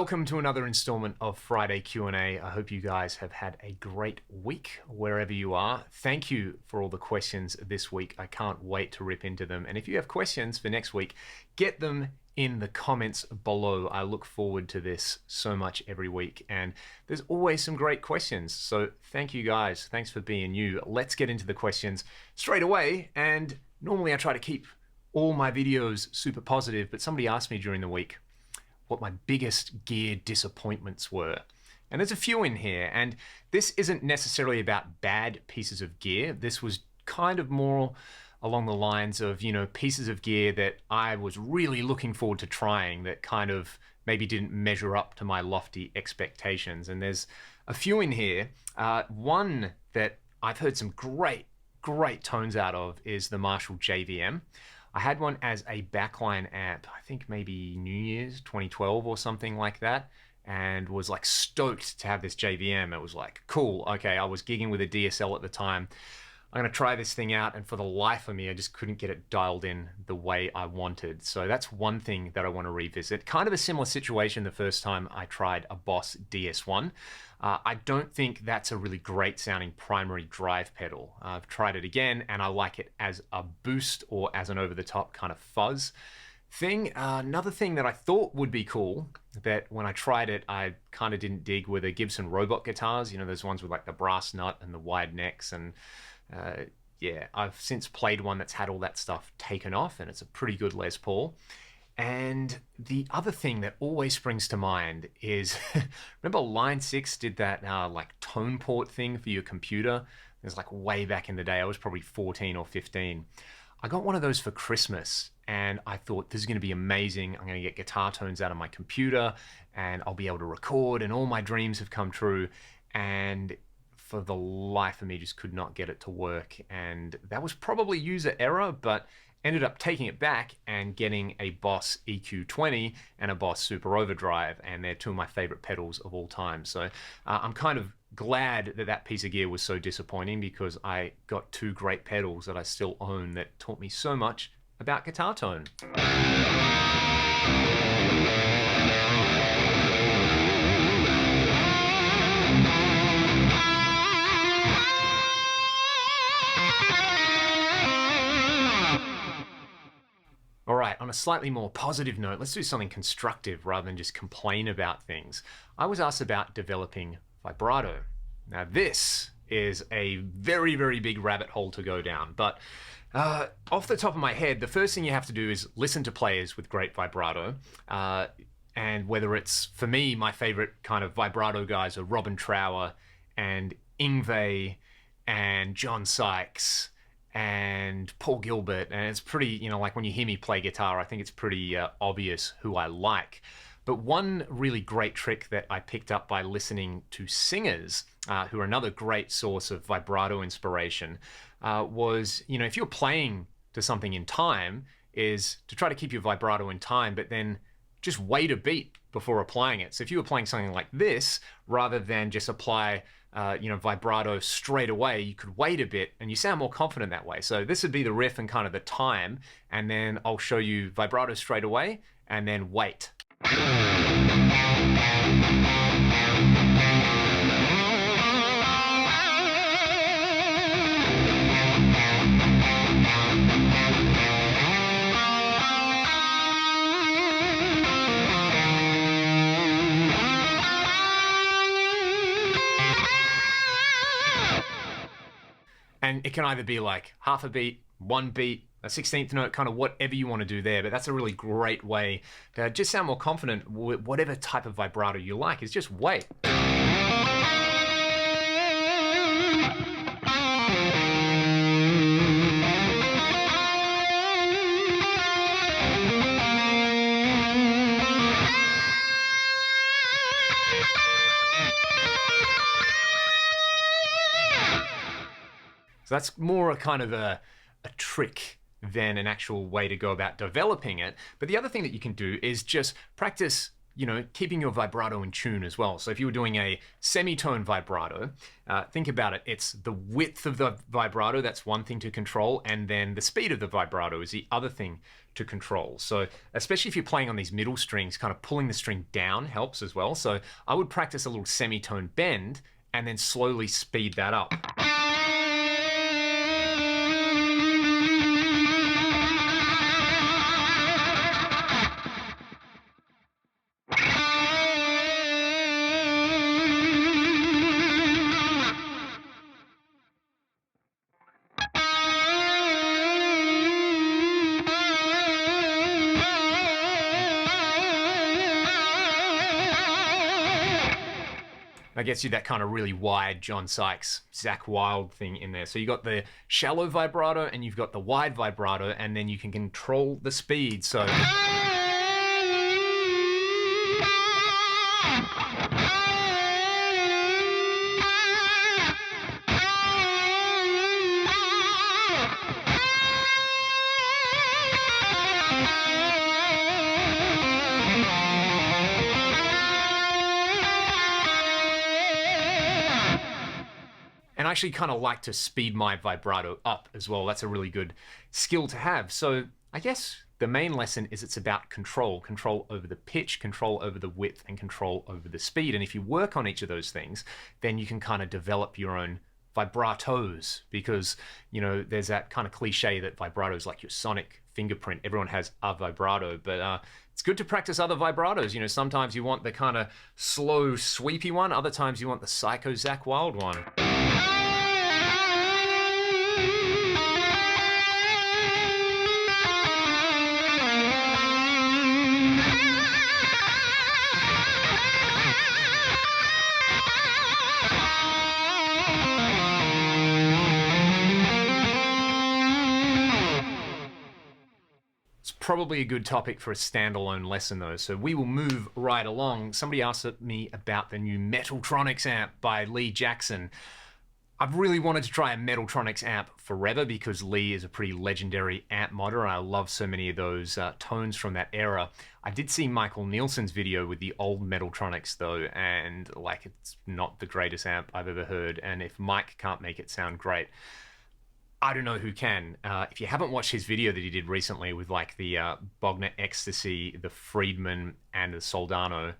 Welcome to another installment of Friday Q&A. I hope you guys have had a great week wherever you are. Thank you for all the questions this week. I can't wait to rip into them. And if you have questions for next week, get them in the comments below. I look forward to this so much every week, and there's always some great questions. So thank you guys. Thanks for being you. Let's get into the questions straight away. And normally I try to keep all my videos super positive, but somebody asked me during the week what my biggest gear disappointments were. And there's a few in here, and this isn't necessarily about bad pieces of gear. This was kind of more along the lines of, pieces of gear that I was really looking forward to trying that kind of maybe didn't measure up to my lofty expectations. And there's a few in here. One that I've heard some great tones out of is the Marshall JVM. I had one as a backline amp, I think maybe New Year's 2012 or something like that, and was like stoked to have this JVM. It was like, cool, okay, I was gigging with a DSL at the time. I'm gonna try this thing out, and for the life of me, I just couldn't get it dialed in the way I wanted. So that's one thing that I wanna revisit. Kind of a similar situation the first time I tried a Boss DS1. I don't think that's a really great sounding primary drive pedal. I've tried it again, and I like it as a boost or as an over-the-top kind of fuzz thing. Another thing that I thought would be cool, that when I tried it, I kind of didn't dig, were the Gibson robot guitars. Those ones with like the brass nut and the wide necks. And yeah, I've since played one that's had all that stuff taken off, and it's a pretty good Les Paul. And the other thing that always springs to mind is, remember Line 6 did that like tone port thing for your computer? It was like way back in the day. I was probably 14 or 15. I got one of those for Christmas, and I thought, this is going to be amazing. I'm going to get guitar tones out of my computer, and I'll be able to record, and all my dreams have come true. And for the life of me, just could not get it to work. And that was probably user error, but ended up taking it back and getting a Boss EQ20 and a Boss Super Overdrive, and they're two of my favorite pedals of all time. So I'm kind of glad that that piece of gear was so disappointing, because I got two great pedals that I still own that taught me so much about guitar tone. All right, on a slightly more positive note, let's do something constructive rather than just complain about things. I was asked about developing vibrato. Now this is a very big rabbit hole to go down, but off the top of my head, the first thing you have to do is listen to players with great vibrato. And whether it's, for me, my favorite kind of vibrato guys are Robin Trower and Yngwie and John Sykes and Paul Gilbert. And it's pretty, like when you hear me play guitar, I think it's pretty obvious who I like. But one really great trick that I picked up by listening to singers, who are another great source of vibrato inspiration, was, if you're playing to something in time, is to try to keep your vibrato in time, but then just wait a beat before applying it. So if you were playing something like this, rather than just apply vibrato straight away, you could wait a bit, and you sound more confident that way. So this would be the riff and kind of the time, and then I'll show you vibrato straight away, and then wait. And it can either be like half a beat, one beat, a 16th note, kind of whatever you want to do there. But that's a really great way to just sound more confident with whatever type of vibrato you like, is just wait. So that's more a kind of a trick than an actual way to go about developing it. But the other thing that you can do is just practice keeping your vibrato in tune as well. So if you were doing a semitone vibrato, think about it. It's the width of the vibrato, that's one thing to control, and then the speed of the vibrato is the other thing to control. So especially if you're playing on these middle strings, kind of pulling the string down helps as well. So I would practice a little semitone bend and then slowly speed that up. That gets you that kind of really wide John Sykes, Zakk Wylde thing in there. So you got the shallow vibrato and you've got the wide vibrato, and then you can control the speed. So and I actually kind of like to speed my vibrato up as well. That's a really good skill to have. So I guess the main lesson is it's about control over the pitch, control over the width, and control over the speed. And if you work on each of those things, then you can kind of develop your own vibratos, because there's that kind of cliche that vibrato is like your sonic fingerprint. Everyone has a vibrato, but it's good to practice other vibratos. Sometimes you want the kind of slow, sweepy one. Other times you want the psycho Zakk Wylde one. Probably a good topic for a standalone lesson though, so we will move right along. Somebody asked me about the new Metaltronics amp by Lee Jackson. I've really wanted to try a Metaltronics amp forever because Lee is a pretty legendary amp modder, and I love so many of those tones from that era. I did see Michael Nielsen's video with the old Metaltronics though, and it's not the greatest amp I've ever heard, and if Mike can't make it sound great, I don't know who can. If you haven't watched his video that he did recently with the Bogner Ecstasy, the Friedman, and the Soldano,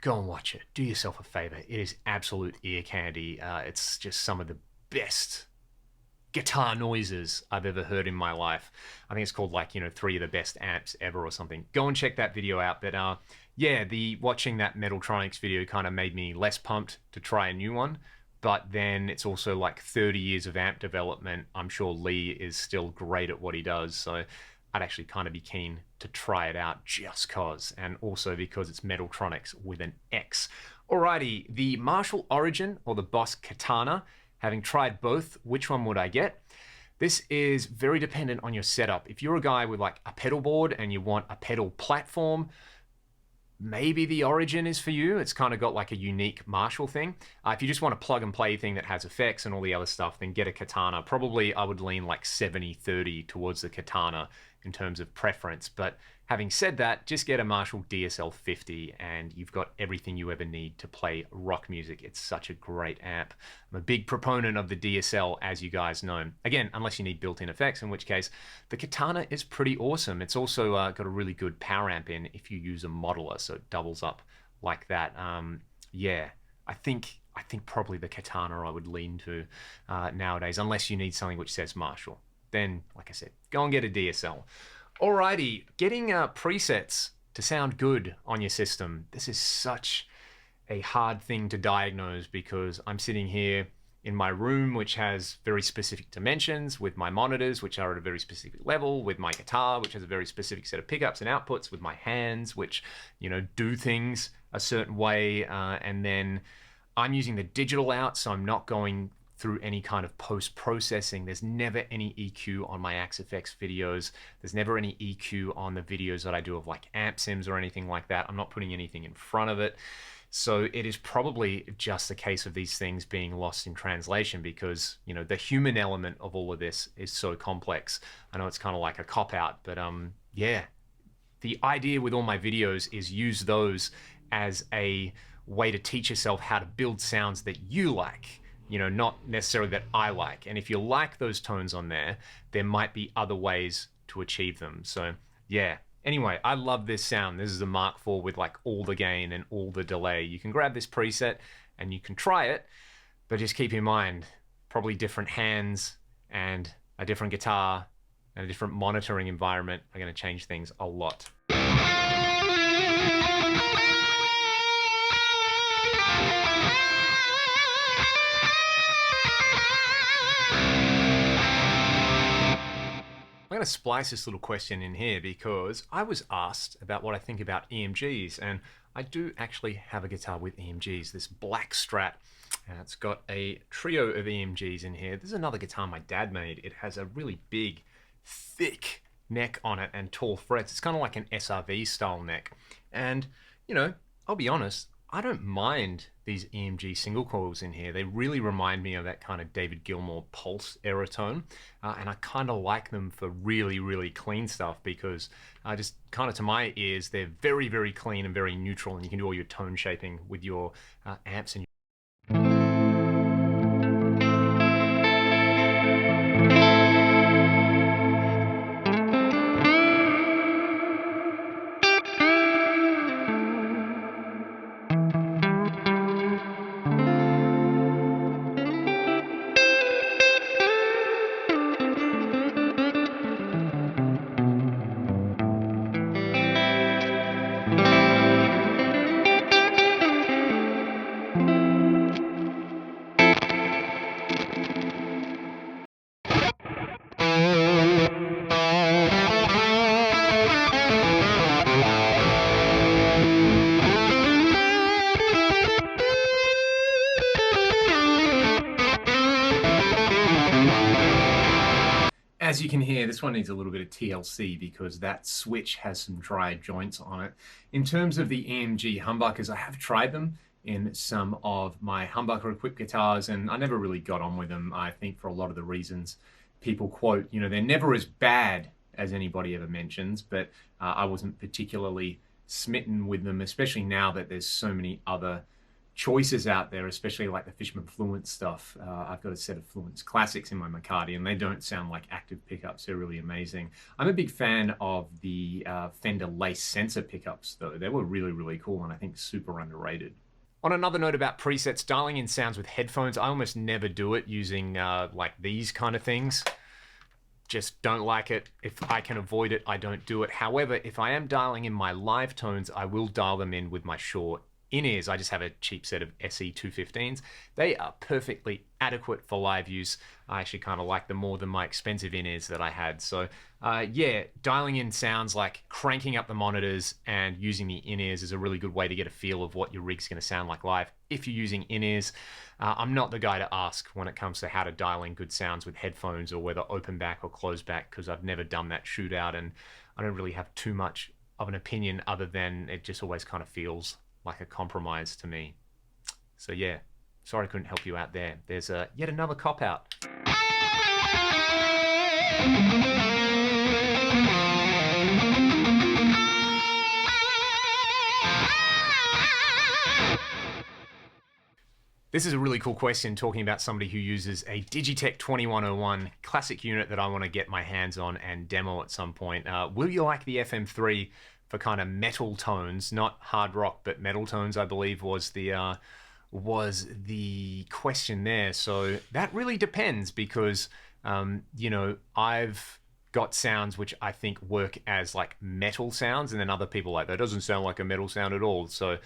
go and watch it. Do yourself a favor. It is absolute ear candy. It's just some of the best guitar noises I've ever heard in my life. I think it's called 3 of the best amps ever or something. Go and check that video out. But yeah, watching that Metaltronics video kind of made me less pumped to try a new one. But then it's also 30 years of amp development. I'm sure Lee is still great at what he does. So I'd actually kind of be keen to try it out just cause. And also because it's Metaltronics with an X. Alrighty, the Marshall Origin or the Boss Katana. Having tried both, which one would I get? This is very dependent on your setup. If you're a guy with a pedal board and you want a pedal platform, maybe the Origin is for you. It's kind of got a unique Marshall thing. If you just want a plug and play thing that has effects and all the other stuff, then get a Katana. Probably I would lean 70-30 towards the Katana in terms of preference. But having said that, just get a Marshall DSL-50 and you've got everything you ever need to play rock music. It's such a great amp. I'm a big proponent of the DSL, as you guys know. Again, unless you need built-in effects, in which case the Katana is pretty awesome. It's also got a really good power amp in if you use a modeler, so it doubles up like that. Yeah, I think probably the Katana I would lean to nowadays, unless you need something which says Marshall. Then, like I said, go and get a DSL. Alrighty, getting presets to sound good on your system. This is such a hard thing to diagnose because I'm sitting here in my room, which has very specific dimensions, with my monitors, which are at a very specific level, with my guitar, which has a very specific set of pickups and outputs, with my hands, which, do things a certain way, and then I'm using the digital out, so I'm not going through any kind of post-processing. There's never any EQ on my Axe-Fx videos. There's never any EQ on the videos that I do of amp sims or anything like that. I'm not putting anything in front of it. So it is probably just a case of these things being lost in translation because, the human element of all of this is so complex. I know it's kind of like a cop-out, but yeah, the idea with all my videos is use those as a way to teach yourself how to build sounds that you like, you know, not necessarily that I like. And if you like those tones on there, there might be other ways to achieve them. So yeah. Anyway, I love this sound. This is a Mark IV with like all the gain and all the delay. You can grab this preset and you can try it, but just keep in mind, probably different hands and a different guitar and a different monitoring environment are going to change things a lot. I'm going to splice this little question in here because I was asked about what I think about EMGs, and I do actually have a guitar with EMGs, this black Strat. It's got a trio of EMGs in here. This is another guitar my dad made. It has a really big, thick neck on it and tall frets. It's kind of like an SRV style neck. And, you know, I'll be honest, I don't mind these EMG single coils in here. They really remind me of that kind of David Gilmour Pulse era tone. And I kind of like them for really, really clean stuff because just kind of to my ears, they're very, very clean and very neutral, and you can do all your tone shaping with your amps and as you can hear, this one needs a little bit of TLC because that switch has some dry joints on it. In terms of the EMG humbuckers, I have tried them in some of my humbucker equipped guitars and I never really got on with them. I think for a lot of the reasons people quote, you know, they're never as bad as anybody ever mentions, but I wasn't particularly smitten with them, especially now that there's so many other choices out there, especially like the Fishman Fluence stuff. I've got a set of Fluence Classics in my McCarty and they don't sound like active pickups. They're really amazing. I'm a big fan of the Fender Lace sensor pickups though. They were really, really cool and I think super underrated. On another note about presets, dialing in sounds with headphones, I almost never do it using like these kind of things. Just don't like it. If I can avoid it, I don't do it. However, if I am dialing in my live tones, I will dial them in with my Shure in-ears. I just have a cheap set of SE215s. They are perfectly adequate for live use. I actually kind of like them more than my expensive in-ears that I had. So yeah, dialing in sounds like cranking up the monitors and using the in-ears is a really good way to get a feel of what your rig's going to sound like live. If you're using in-ears, I'm not the guy to ask when it comes to how to dial in good sounds with headphones or whether open back or closed back, because I've never done that shootout and I don't really have too much of an opinion other than it just always kind of feels like a compromise to me. So yeah, sorry I couldn't help you out there. There's yet another cop-out. This is a really cool question talking about somebody who uses a Digitech 2101 classic unit that I want to get my hands on and demo at some point. Will you like the FM3 for kind of metal tones, not hard rock, but metal tones, I believe was the question there. So that really depends because, you know, I've got sounds which I think work as like metal sounds, and then other people like, that doesn't sound like a metal sound at all. So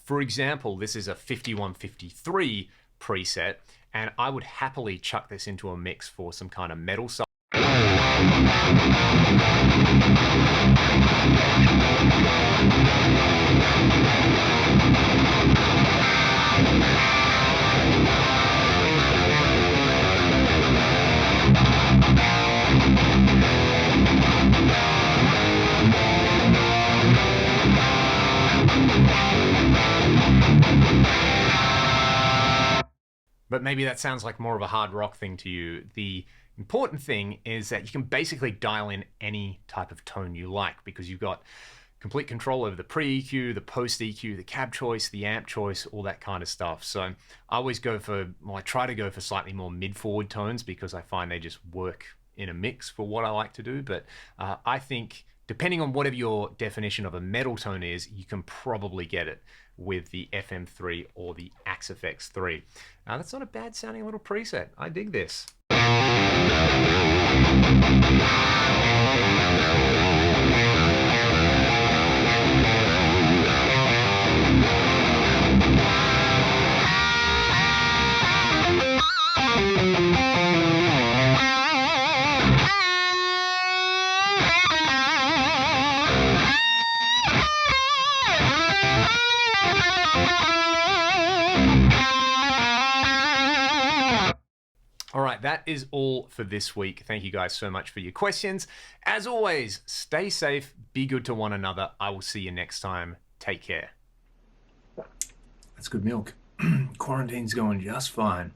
for example, this is a 5153 preset, and I would happily chuck this into a mix for some kind of metal stuff. But maybe that sounds like more of a hard rock thing to you. The important thing is that you can basically dial in any type of tone you like because you've got complete control over the pre-EQ, the post-EQ, the cab choice, the amp choice, all that kind of stuff. So I always go for, well, I try to go for slightly more mid-forward tones because I find they just work in a mix for what I like to do. But I think depending on whatever your definition of a metal tone is, you can probably get it with the FM3 or the Axe-Fx 3. Now that's not a bad sounding little preset. I dig this. All right, that is all for this week. Thank you guys so much for your questions. As always, stay safe, be good to one another. I will see you next time. Take care. That's good milk. Quarantine's going just fine.